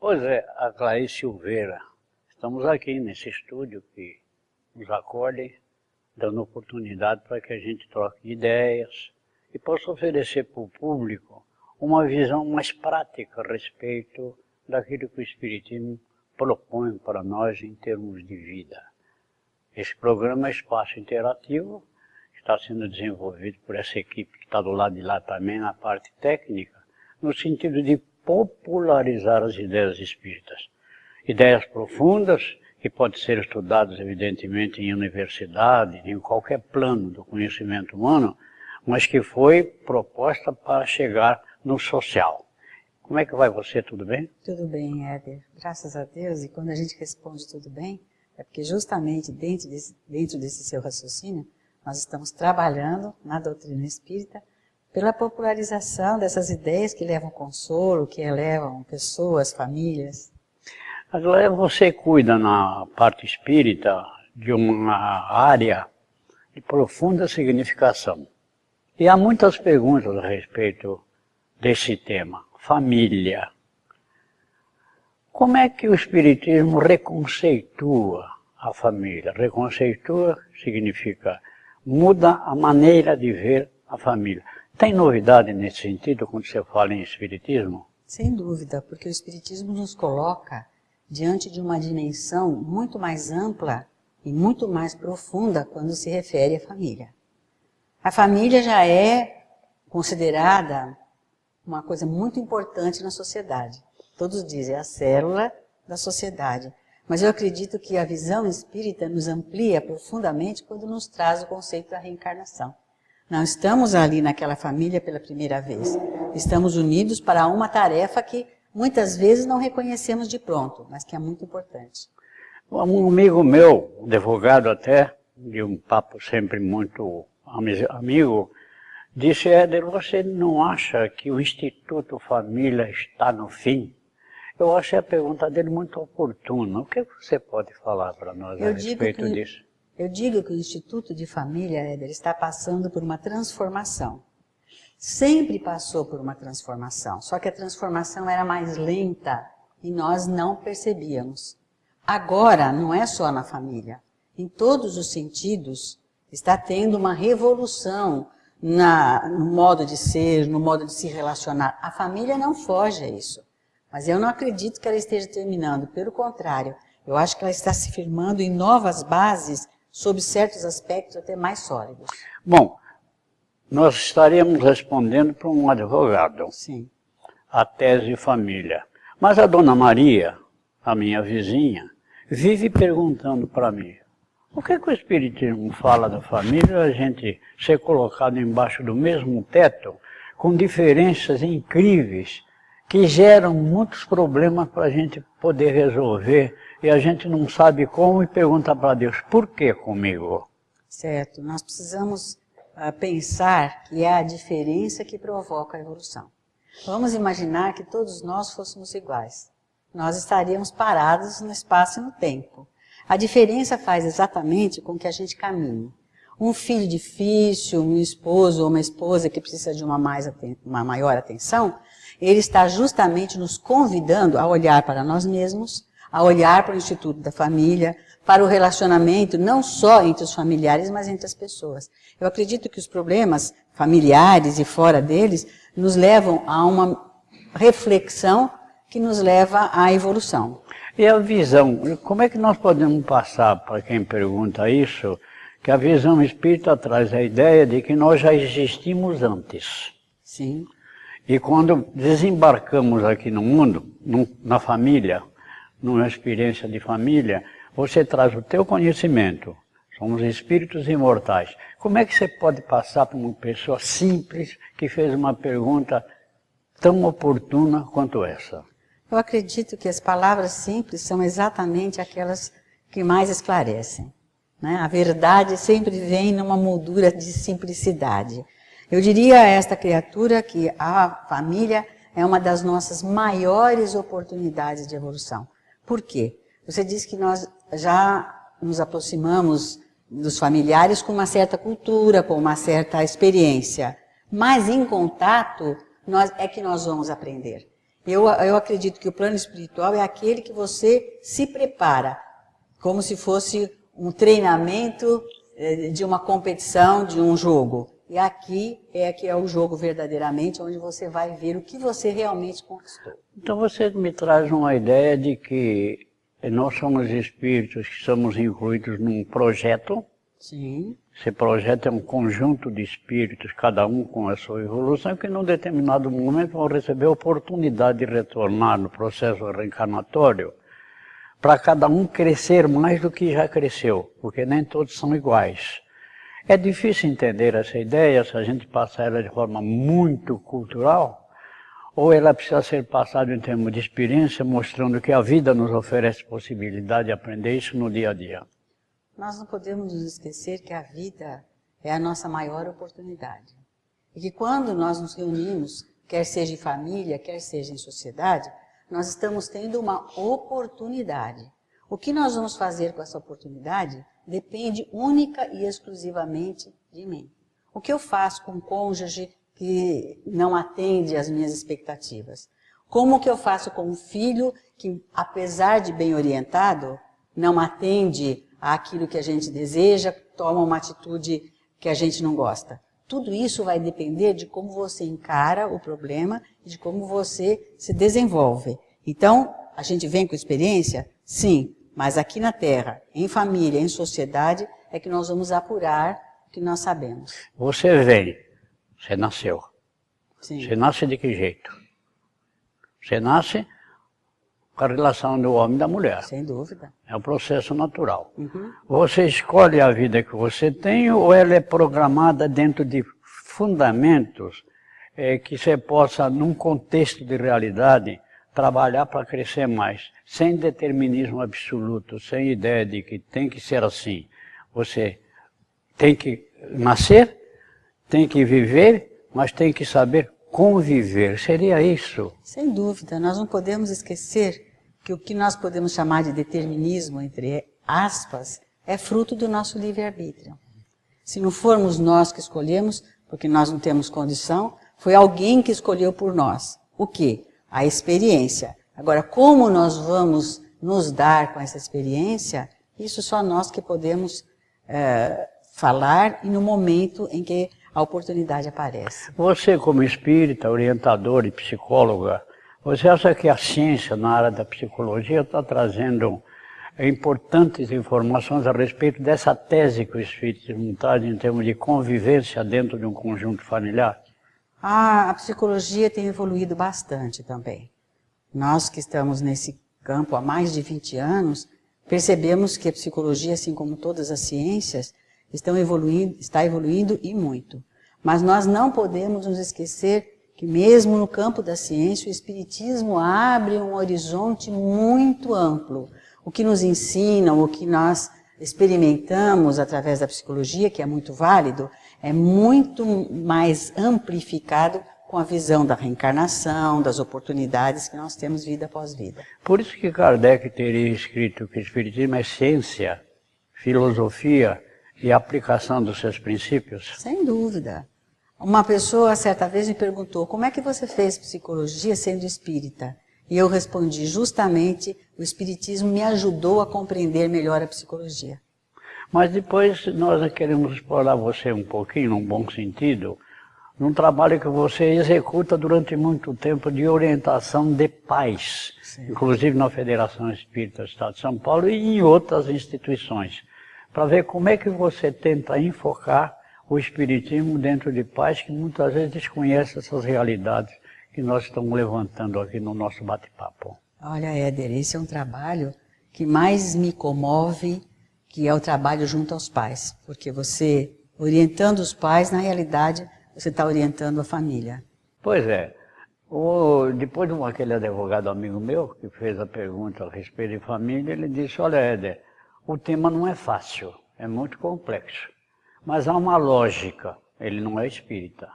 Pois é, a Clarice Silveira. Estamos aqui nesse estúdio que nos acolhe, dando oportunidade para que a gente troque ideias e possa oferecer para o público uma visão mais prática a respeito daquilo que o Espiritismo propõe para nós em termos de vida. Esse programa é Espaço Interativo, está sendo desenvolvido por essa equipe que está do lado de lá também na parte técnica, no sentido de popularizar as ideias espíritas. Ideias profundas, que podem ser estudadas evidentemente em universidade, em qualquer plano do conhecimento humano, mas que foi proposta para chegar no social. Como é que vai você? Tudo bem? Tudo bem, Éder. Graças a Deus. E quando a gente responde tudo bem, é porque justamente dentro desse seu raciocínio, nós estamos trabalhando na doutrina espírita pela popularização dessas ideias que levam consolo, que elevam pessoas, famílias. Agora você cuida na parte espírita de uma área de profunda significação. E há muitas perguntas a respeito desse tema, família. Como é que o Espiritismo reconceitua a família? Reconceitua significa muda a maneira de ver a família. Tem novidade nesse sentido quando você fala em Espiritismo? Sem dúvida, porque o Espiritismo nos coloca diante de uma dimensão muito mais ampla e muito mais profunda quando se refere à família. A família já é considerada uma coisa muito importante na sociedade. Todos dizem, é a célula da sociedade. Mas eu acredito que a visão espírita nos amplia profundamente quando nos traz o conceito da reencarnação. Não estamos ali naquela família pela primeira vez. Estamos unidos para uma tarefa que muitas vezes não reconhecemos de pronto, mas que é muito importante. Um amigo meu, advogado até, de um papo sempre muito amigo, disse, Éder, você não acha que o Instituto Família está no fim? Eu achei a pergunta dele muito oportuna. O que você pode falar para nós a respeito disso? Eu digo que o Instituto de Família, Éder, está passando por uma transformação. Sempre passou por uma transformação, só que a transformação era mais lenta e nós não percebíamos. Agora, não é só na família. Em todos os sentidos, está tendo uma revolução no modo de ser, no modo de se relacionar. A família não foge a isso. Mas eu não acredito que ela esteja terminando. Pelo contrário, eu acho que ela está se firmando em novas bases sob certos aspectos até mais sólidos. Bom, nós estaríamos respondendo para um advogado. Sim. A tese família. Mas a dona Maria, a minha vizinha, vive perguntando para mim, o que o Espiritismo fala da família, a gente ser colocado embaixo do mesmo teto, com diferenças incríveis, que geram muitos problemas para a gente poder resolver, e a gente não sabe como e pergunta para Deus, por que comigo? Certo, nós precisamos pensar que é a diferença que provoca a evolução. Vamos imaginar que todos nós fôssemos iguais. Nós estaríamos parados no espaço e no tempo. A diferença faz exatamente com que a gente caminhe. Um filho difícil, um esposo ou uma esposa que precisa de uma maior atenção, ele está justamente nos convidando a olhar para nós mesmos, a olhar para o Instituto da Família, para o relacionamento não só entre os familiares, mas entre as pessoas. Eu acredito que os problemas familiares e fora deles nos levam a uma reflexão que nos leva à evolução. E a visão, como é que nós podemos passar para quem pergunta isso, que a visão espírita traz a ideia de que nós já existimos antes. Sim. E quando desembarcamos aqui no mundo, na família, numa experiência de família, você traz o teu conhecimento. Somos espíritos imortais. Como é que você pode passar para uma pessoa simples que fez uma pergunta tão oportuna quanto essa? Eu acredito que as palavras simples são exatamente aquelas que mais esclarecem, né? A verdade sempre vem numa moldura de simplicidade. Eu diria a esta criatura que a família é uma das nossas maiores oportunidades de evolução. Por quê? Você disse que nós já nos aproximamos dos familiares com uma certa cultura, com uma certa experiência. Mas em contato é que nós vamos aprender. Eu acredito que o plano espiritual é aquele que você se prepara, como se fosse um treinamento de uma competição, de um jogo. E aqui é que é o jogo verdadeiramente, onde você vai ver o que você realmente conquistou. Então você me traz uma ideia de que nós somos espíritos que somos incluídos num projeto. Sim. Esse projeto é um conjunto de espíritos, cada um com a sua evolução, que num determinado momento vão receber a oportunidade de retornar no processo reencarnatório, para cada um crescer mais do que já cresceu, porque nem todos são iguais. É difícil entender essa ideia se a gente passar ela de forma muito cultural, ou ela precisa ser passada em termos de experiência, mostrando que a vida nos oferece possibilidade de aprender isso no dia a dia. Nós não podemos nos esquecer que a vida é a nossa maior oportunidade. E que quando nós nos reunimos, quer seja em família, quer seja em sociedade, nós estamos tendo uma oportunidade. O que nós vamos fazer com essa oportunidade depende única e exclusivamente de mim. O que eu faço com um cônjuge que não atende às minhas expectativas? Como que eu faço com um filho que, apesar de bem orientado, não atende àquilo que a gente deseja, toma uma atitude que a gente não gosta? Tudo isso vai depender de como você encara o problema e de como você se desenvolve. Então, a gente vem com experiência? Sim, mas aqui na Terra, em família, em sociedade, é que nós vamos apurar o que nós sabemos. Você vem, você nasceu. Sim. Você nasce de que jeito? Você nasce com a relação do homem e da mulher. Sem dúvida. É um processo natural. Uhum. Você escolhe a vida que você tem ou ela é programada dentro de fundamentos que você possa, num contexto de realidade, trabalhar para crescer mais, sem determinismo absoluto, sem ideia de que tem que ser assim. Você tem que nascer, tem que viver, mas tem que saber conviver. Seria isso? Sem dúvida. Nós não podemos esquecer que o que nós podemos chamar de determinismo, entre aspas, é fruto do nosso livre-arbítrio. Se não formos nós que escolhemos, porque nós não temos condição, foi alguém que escolheu por nós. O quê? A experiência. Agora, como nós vamos nos dar com essa experiência, isso só nós que podemos falar e no momento em que a oportunidade aparece. Você, como espírita, orientador e psicóloga, você acha que a ciência na área da psicologia está trazendo importantes informações a respeito dessa tese que o espiritismo traz em termos de convivência dentro de um conjunto familiar? A psicologia tem evoluído bastante também. Nós que estamos nesse campo há mais de 20 anos, percebemos que a psicologia, assim como todas as ciências, está evoluindo e muito. Mas nós não podemos nos esquecer que mesmo no campo da ciência, o espiritismo abre um horizonte muito amplo. O que nos ensinam, o que nós experimentamos através da psicologia, que é muito válido, é muito mais amplificado com a visão da reencarnação, das oportunidades que nós temos vida após vida. Por isso que Kardec teria escrito que o espiritismo é ciência, filosofia e aplicação dos seus princípios? Sem dúvida. Uma pessoa, certa vez, me perguntou, como é que você fez psicologia sendo espírita? E eu respondi, justamente, o espiritismo me ajudou a compreender melhor a psicologia. Mas depois nós queremos explorar você um pouquinho, num bom sentido, num trabalho que você executa durante muito tempo de orientação de pais, sim, inclusive na Federação Espírita do Estado de São Paulo e em outras instituições, para ver como é que você tenta enfocar o espiritismo dentro de pais que muitas vezes desconhecem essas realidades que nós estamos levantando aqui no nosso bate-papo. Olha, Éder, esse é um trabalho que mais me comove, que é o trabalho junto aos pais. Porque você, orientando os pais, na realidade, você está orientando a família. Pois é. Depois de aquele advogado amigo meu, que fez a pergunta a respeito de família, ele disse, olha, Éder, o tema não é fácil, é muito complexo. Mas há uma lógica, ele não é espírita,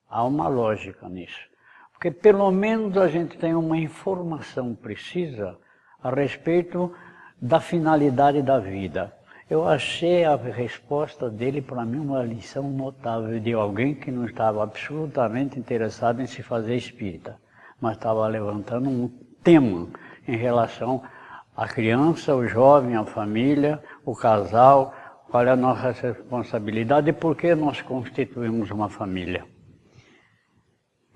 há uma lógica nisso. Porque pelo menos a gente tem uma informação precisa a respeito da finalidade da vida. Eu achei a resposta dele, para mim, uma lição notável de alguém que não estava absolutamente interessado em se fazer espírita. mas estava levantando um tema em relação à criança, o jovem, a família, o casal, qual é a nossa responsabilidade e por que nós constituímos uma família.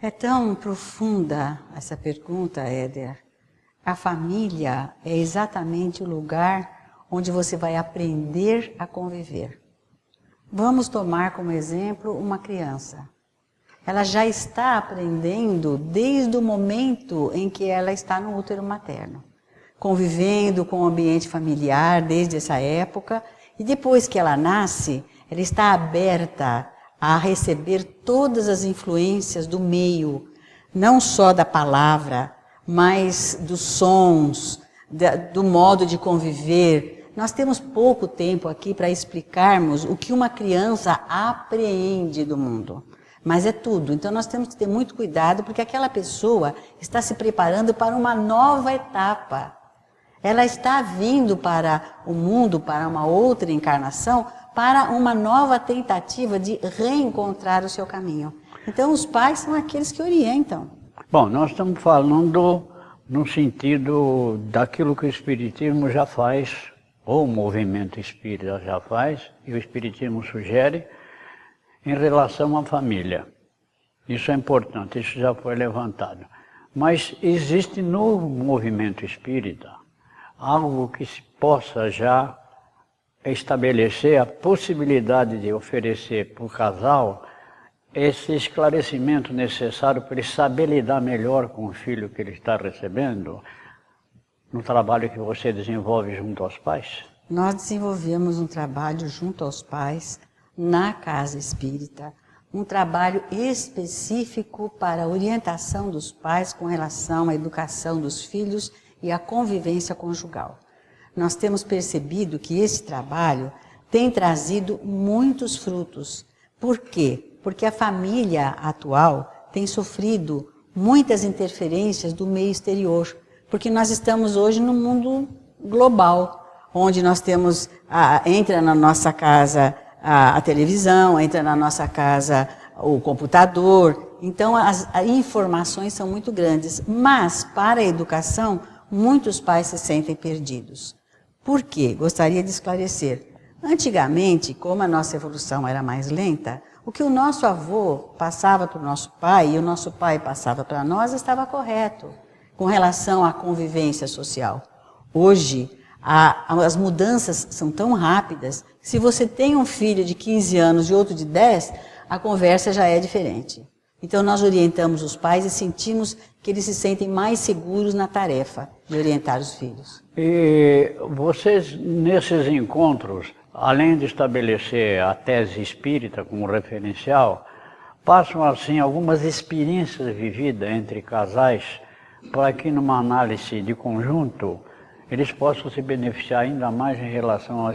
É tão profunda essa pergunta, Éder. A família é exatamente o lugar onde você vai aprender a conviver. Vamos tomar como exemplo uma criança. Ela já está aprendendo desde o momento em que ela está no útero materno, convivendo com o ambiente familiar desde essa época, e depois que ela nasce, ela está aberta a receber todas as influências do meio, não só da palavra, mas dos sons, do modo de conviver. Nós temos pouco tempo aqui para explicarmos o que uma criança apreende do mundo. Mas é tudo. Então nós temos que ter muito cuidado, porque aquela pessoa está se preparando para uma nova etapa. Ela está vindo para o mundo, para uma outra encarnação, para uma nova tentativa de reencontrar o seu caminho. Então os pais são aqueles que orientam. Bom, nós estamos falando no sentido daquilo que o Espiritismo já faz, ou o movimento espírita já faz, e o Espiritismo sugere, em relação à família. Isso é importante, isso já foi levantado. Mas existe no movimento espírita algo que se possa já estabelecer a possibilidade de oferecer para o casal esse esclarecimento necessário para ele saber lidar melhor com o filho que ele está recebendo no trabalho que você desenvolve junto aos pais? Nós desenvolvemos um trabalho junto aos pais na casa espírita, um trabalho específico para a orientação dos pais com relação à educação dos filhos e à convivência conjugal. Nós temos percebido que esse trabalho tem trazido muitos frutos. Por quê? Porque a família atual tem sofrido muitas interferências do meio exterior, porque nós estamos hoje no mundo global, onde nós temos, entra na nossa casa a televisão, entra na nossa casa o computador, então as informações são muito grandes, mas para a educação, muitos pais se sentem perdidos. Por quê? Gostaria de esclarecer. Antigamente, como a nossa evolução era mais lenta, o que o nosso avô passava para o nosso pai e o nosso pai passava para nós estava correto, com relação à convivência social. Hoje, as mudanças são tão rápidas, que se você tem um filho de 15 anos e outro de 10, a conversa já é diferente. Então nós orientamos os pais e sentimos que eles se sentem mais seguros na tarefa de orientar os filhos. E vocês, nesses encontros, além de estabelecer a tese espírita como referencial, passam assim algumas experiências vividas entre casais para que numa análise de conjunto eles possam se beneficiar ainda mais em relação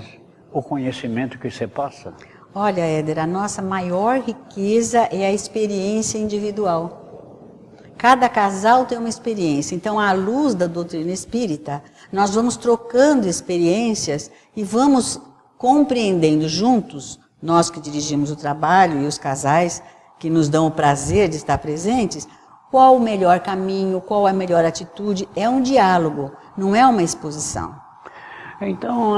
ao conhecimento que você passa? Olha, Éder, a nossa maior riqueza é a experiência individual. Cada casal tem uma experiência, então à luz da doutrina espírita, nós vamos trocando experiências e vamos compreendendo juntos, nós que dirigimos o trabalho e os casais que nos dão o prazer de estar presentes, qual o melhor caminho, qual a melhor atitude. É um diálogo, não é uma exposição. Então,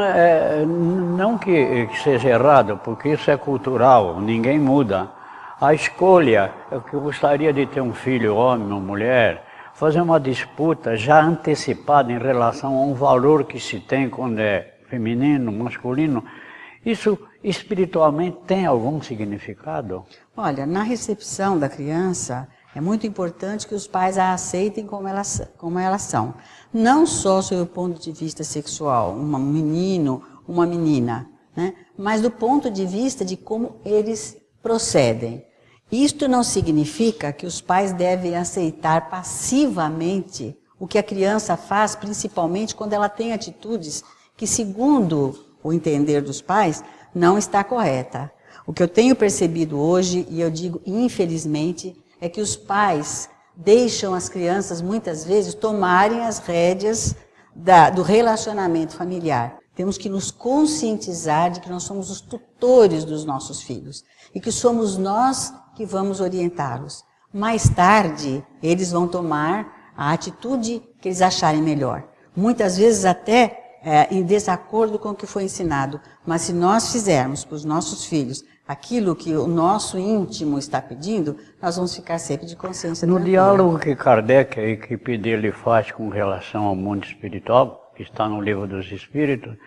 não que seja errado, porque isso é cultural, ninguém muda. A escolha, eu gostaria de ter um filho, homem ou mulher, fazer uma disputa já antecipada em relação a um valor que se tem quando é feminino, masculino, isso espiritualmente tem algum significado? Olha, na recepção da criança, é muito importante que os pais a aceitem como elas são. Não só sob o ponto de vista sexual, um menino, uma menina, né? Mas do ponto de vista de como eles procedem. Isto não significa que os pais devem aceitar passivamente o que a criança faz, principalmente quando ela tem atitudes que, segundo o entender dos pais, não está correta. O que eu tenho percebido hoje, e eu digo infelizmente, é que os pais deixam as crianças, muitas vezes, tomarem as rédeas do relacionamento familiar. Temos que nos conscientizar de que nós somos os tutores dos nossos filhos e que somos nós que vamos orientá-los. Mais tarde, eles vão tomar a atitude que eles acharem melhor. Muitas vezes até em desacordo com o que foi ensinado. Mas se nós fizermos para os nossos filhos aquilo que o nosso íntimo está pedindo, nós vamos ficar sempre de consciência tranquila. No diálogo que Kardec, a equipe dele, faz com relação ao mundo espiritual, que está no Livro dos Espíritos,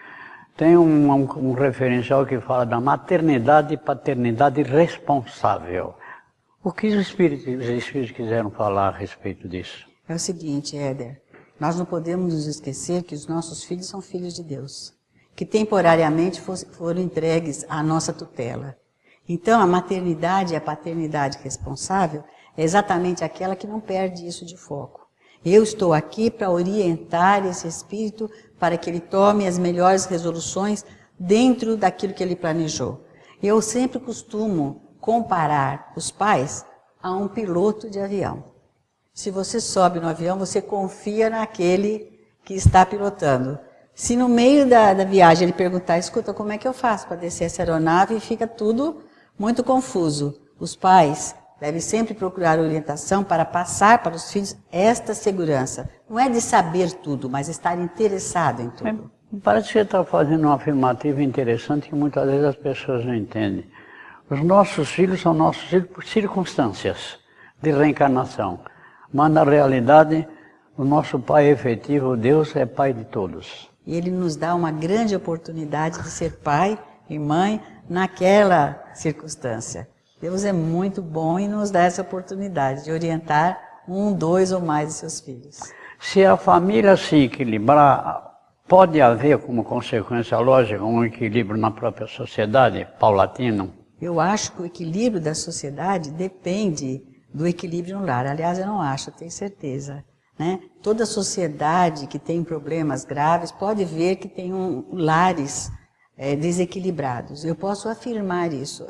tem um referencial que fala da maternidade e paternidade responsável. O que os espíritos quiseram falar a respeito disso? É o seguinte, Éder, nós não podemos nos esquecer que os nossos filhos são filhos de Deus, que temporariamente foram entregues à nossa tutela. Então, a maternidade e a paternidade responsável é exatamente aquela que não perde isso de foco. Eu estou aqui para orientar esse espírito para que ele tome as melhores resoluções dentro daquilo que ele planejou. Eu sempre costumo comparar os pais a um piloto de avião. Se você sobe no avião, você confia naquele que está pilotando. Se no meio da viagem ele perguntar, escuta, como é que eu faço para descer essa aeronave? E fica tudo muito confuso. Os pais devem sempre procurar orientação para passar para os filhos esta segurança. Não é de saber tudo, mas estar interessado em tudo. Parece que você está fazendo uma afirmativa interessante que muitas vezes as pessoas não entendem. Os nossos filhos são nossos filhos por circunstâncias de reencarnação. Mas na realidade, o nosso Pai efetivo, Deus, é Pai de todos. E Ele nos dá uma grande oportunidade de ser pai e mãe naquela circunstância. Deus é muito bom e nos dá essa oportunidade de orientar 1, 2 ou mais de seus filhos. Se a família se equilibrar, pode haver como consequência lógica um equilíbrio na própria sociedade, paulatino? Eu acho que o equilíbrio da sociedade depende do equilíbrio no lar. Aliás, eu não acho, eu tenho certeza. Né? Toda sociedade que tem problemas graves pode ver que tem lares desequilibrados. Eu posso afirmar isso.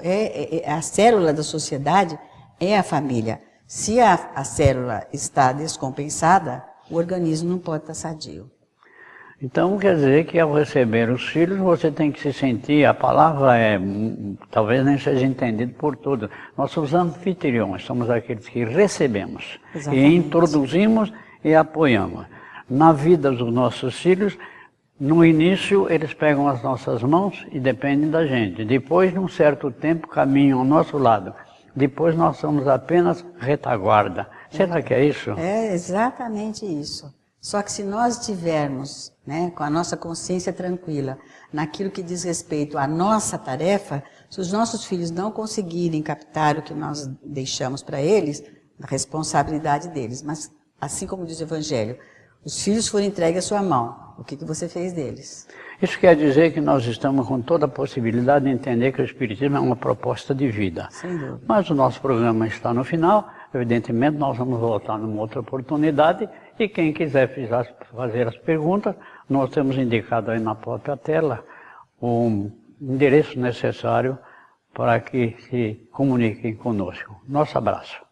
A célula da sociedade é a família. Se a célula está descompensada, o organismo não pode estar sadio. Então quer dizer que ao receber os filhos você tem que se sentir, a palavra talvez nem seja entendida por todos. Nós somos anfitriões, somos aqueles que recebemos. Exatamente. E introduzimos e apoiamos. Na vida dos nossos filhos, no início eles pegam as nossas mãos e dependem da gente. Depois, num certo tempo, caminham ao nosso lado. Depois nós somos apenas retaguarda. Será que é isso? É exatamente isso. Só que se nós estivermos, né, com a nossa consciência tranquila, naquilo que diz respeito à nossa tarefa, se os nossos filhos não conseguirem captar o que nós deixamos para eles, a responsabilidade deles. Mas, assim como diz o Evangelho, os filhos foram entregues à sua mão. O que você fez deles? Isso quer dizer que nós estamos com toda a possibilidade de entender que o Espiritismo é uma proposta de vida. Sem dúvida. Mas o nosso programa está no final. Evidentemente, nós vamos voltar numa outra oportunidade. E quem quiser fazer as perguntas, nós temos indicado aí na própria tela o endereço necessário para que se comuniquem conosco. Nosso abraço.